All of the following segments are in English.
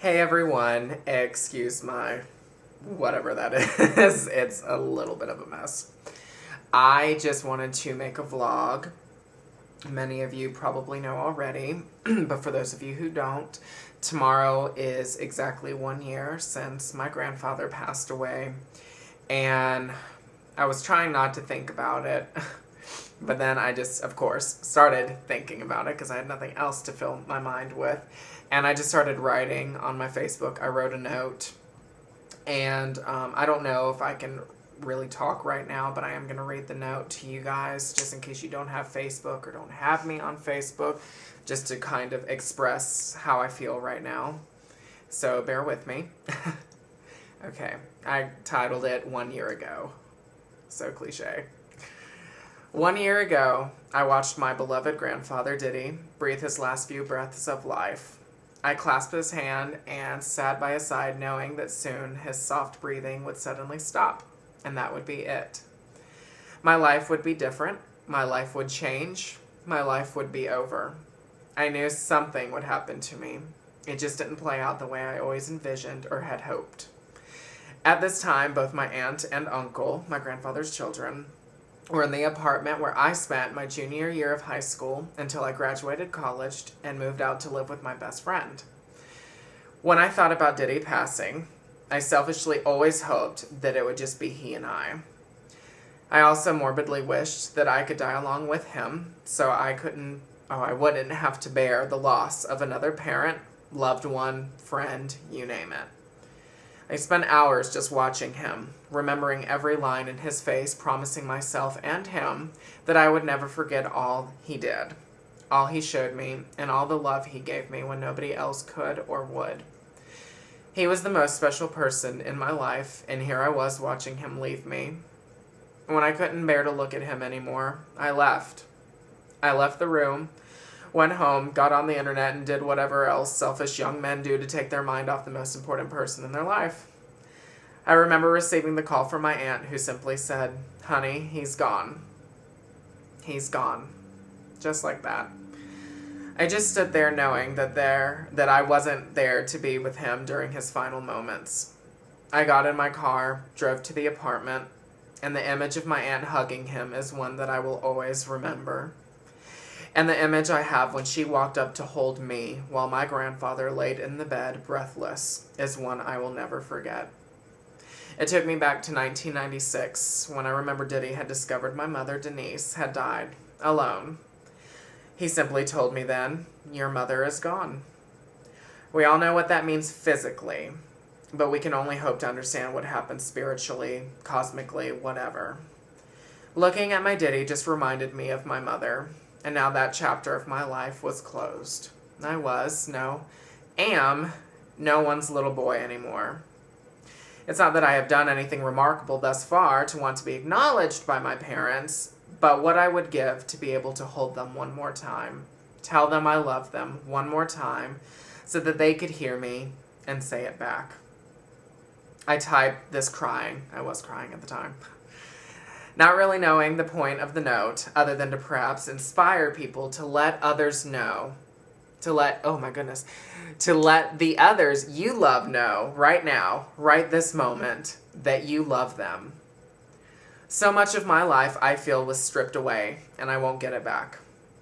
Hey everyone, excuse my whatever that is. It's a little bit of a mess. I just wanted to make a vlog. Many of you probably know already, but for those of you who don't, tomorrow is exactly 1 year since my grandfather passed away. And I was trying not to think about it, but then I just, of course, started thinking about it because I had nothing else to fill my mind with. And I just started writing on my Facebook. I wrote a note, and I don't know if I can really talk right now, but I am going to read the note to you guys just in case you don't have Facebook or don't have me on Facebook, just to kind of express how I feel right now. So bear with me. Okay, I titled it 1 year ago. So cliche. 1 year ago, I watched my beloved grandfather, Diddy, breathe his last few breaths of life. I clasped his hand and sat by his side, knowing that soon his soft breathing would suddenly stop, and that would be it. My life would be different. My life would change. My life would be over. I knew something would happen to me. It just didn't play out the way I always envisioned or had hoped. At this time, both my aunt and uncle, my grandfather's children, were in the apartment where I spent my junior year of high school until I graduated college and moved out to live with my best friend. When I thought about Diddy passing, I selfishly always hoped that it would just be he and I. I also morbidly wished that I could die along with him so I wouldn't have to bear the loss of another parent, loved one, friend, you name it. I spent hours just watching him, remembering every line in his face, promising myself and him that I would never forget all he did, all he showed me, and all the love he gave me when nobody else could or would. He was the most special person in my life, and here I was watching him leave me. When I couldn't bear to look at him anymore, I left. I left the room, went home, got on the internet, and did whatever else selfish young men do to take their mind off the most important person in their life. I remember receiving the call from my aunt, who simply said, "Honey, he's gone. He's gone." Just like that. I just stood there knowing that I wasn't there to be with him during his final moments. I got in my car, drove to the apartment, and the image of my aunt hugging him is one that I will always remember. And the image I have when she walked up to hold me while my grandfather laid in the bed, breathless, is one I will never forget. It took me back to 1996, when I remember Diddy had discovered my mother, Denise, had died, alone. He simply told me then, "Your mother is gone." We all know what that means physically, but we can only hope to understand what happened spiritually, cosmically, whatever. Looking at my Diddy just reminded me of my mother, and now that chapter of my life was closed. I am no one's little boy anymore. It's not that I have done anything remarkable thus far to want to be acknowledged by my parents, but what I would give to be able to hold them one more time, tell them I love them one more time, so that they could hear me and say it back. I typed this crying. I was crying at the time. Not really knowing the point of the note, other than to perhaps inspire people to let others know, to let the others you love know right now, right this moment, that you love them. So much of my life, I feel, was stripped away, and I won't get it back.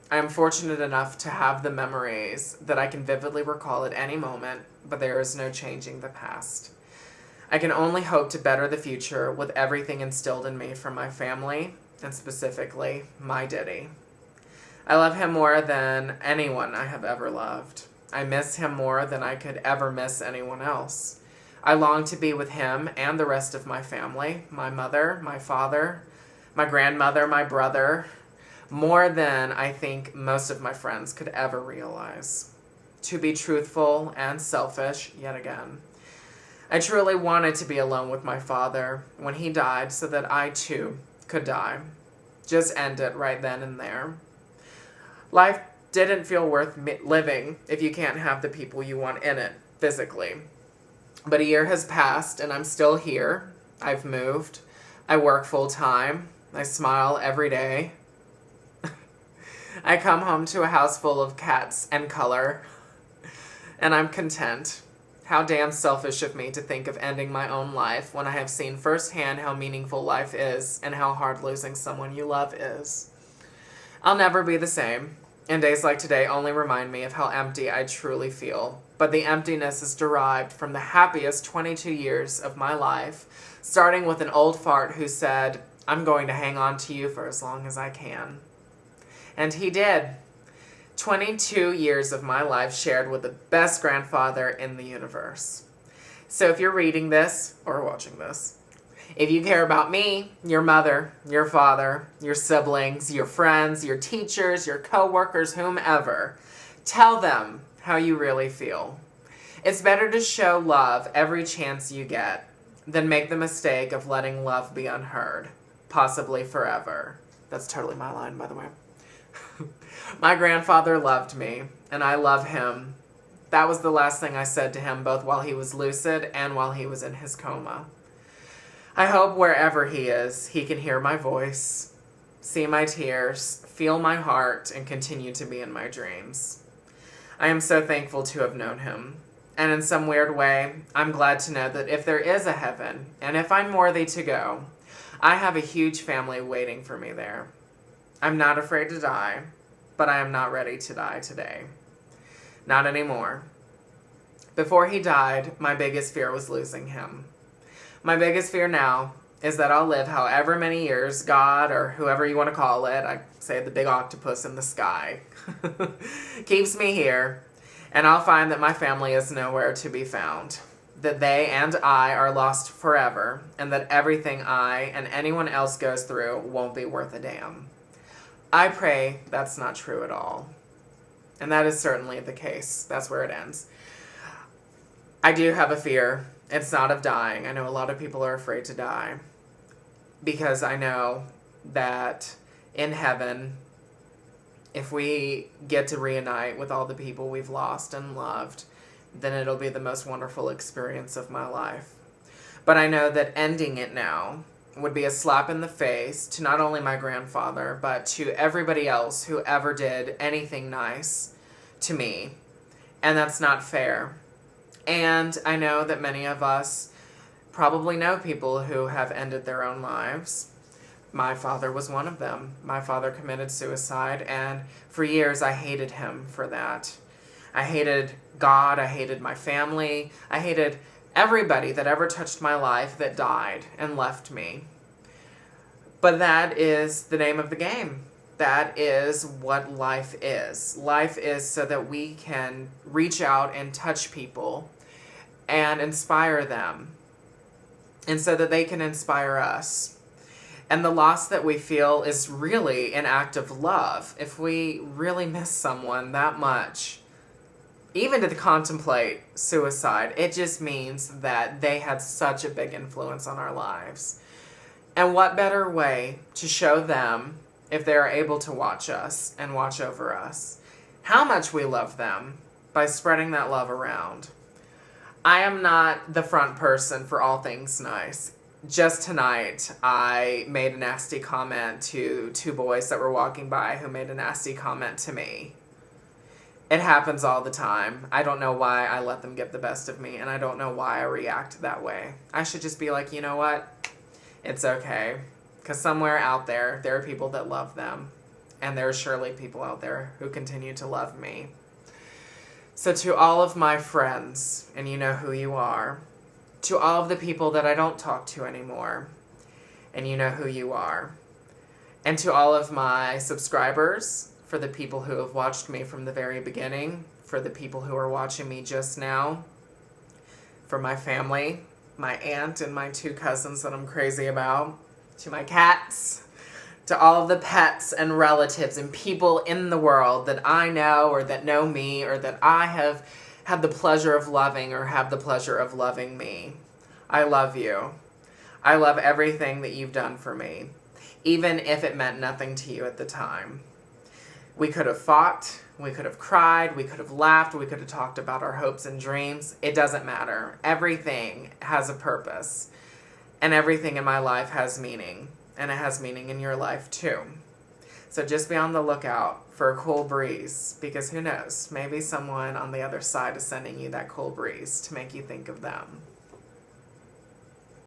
I am fortunate enough to have the memories that I can vividly recall at any moment, but there is no changing the past. I can only hope to better the future with everything instilled in me from my family, and specifically, my Diddy. I love him more than anyone I have ever loved. I miss him more than I could ever miss anyone else. I long to be with him and the rest of my family, my mother, my father, my grandmother, my brother, more than I think most of my friends could ever realize. To be truthful and selfish, yet again. I truly wanted to be alone with my father when he died so that I too could die. Just end it right then and there. Life didn't feel worth living if you can't have the people you want in it, physically. But a year has passed and I'm still here. I've moved. I work full time. I smile every day. I come home to a house full of cats and color. And I'm content. How damn selfish of me to think of ending my own life when I have seen firsthand how meaningful life is and how hard losing someone you love is. I'll never be the same, and days like today only remind me of how empty I truly feel. But the emptiness is derived from the happiest 22 years of my life, starting with an old fart who said, "I'm going to hang on to you for as long as I can." And he did. 22 years of my life shared with the best grandfather in the universe. So if you're reading this or watching this, if you care about me, your mother, your father, your siblings, your friends, your teachers, your coworkers, whomever, tell them how you really feel. It's better to show love every chance you get than make the mistake of letting love be unheard, possibly forever. That's totally my line, by the way. My grandfather loved me, and I love him. That was the last thing I said to him, both while he was lucid and while he was in his coma. I hope wherever he is, he can hear my voice, see my tears, feel my heart, and continue to be in my dreams. I am so thankful to have known him. And in some weird way, I'm glad to know that if there is a heaven, and if I'm worthy to go, I have a huge family waiting for me there. I'm not afraid to die, but I am not ready to die today. Not anymore. Before he died, my biggest fear was losing him. My biggest fear now is that I'll live however many years God, or whoever you want to call it, I say the big octopus in the sky, keeps me here, and I'll find that my family is nowhere to be found, that they and I are lost forever, and that everything I and anyone else goes through won't be worth a damn. I pray that's not true at all. And that is certainly the case. That's where it ends. I do have a fear. It's not of dying. I know a lot of people are afraid to die, because I know that in heaven, if we get to reunite with all the people we've lost and loved, then it'll be the most wonderful experience of my life. But I know that ending it now would be a slap in the face to not only my grandfather, but to everybody else who ever did anything nice to me. And that's not fair. And I know that many of us probably know people who have ended their own lives. My father was one of them. My father committed suicide, and for years I hated him for that. I hated God, I hated my family, I hated everybody that ever touched my life that died and left me. But that is the name of the game. That is what life is. Life is so that we can reach out and touch people and inspire them, and so that they can inspire us. And the loss that we feel is really an act of love. If we really miss someone that much, even to contemplate suicide, it just means that they had such a big influence on our lives. And what better way to show them, if they are able to watch us and watch over us, how much we love them by spreading that love around. I am not the front person for all things nice. Just tonight, I made a nasty comment to two boys that were walking by who made a nasty comment to me. It happens all the time. I don't know why I let them get the best of me, and I don't know why I react that way. I should just be like, you know what? It's okay. Because somewhere out there, there are people that love them. And there are surely people out there who continue to love me. So to all of my friends, and you know who you are, to all of the people that I don't talk to anymore, and you know who you are, and to all of my subscribers, for the people who have watched me from the very beginning, for the people who are watching me just now, for my family, my aunt and my two cousins that I'm crazy about, to my cats, to all of the pets and relatives and people in the world that I know or that know me or that I have had the pleasure of loving or have the pleasure of loving me. I love you. I love everything that you've done for me, even if it meant nothing to you at the time. We could have fought, we could have cried, we could have laughed, we could have talked about our hopes and dreams. It doesn't matter. Everything has a purpose, and everything in my life has meaning, and it has meaning in your life too. So just be on the lookout for a cool breeze, because who knows, maybe someone on the other side is sending you that cool breeze to make you think of them.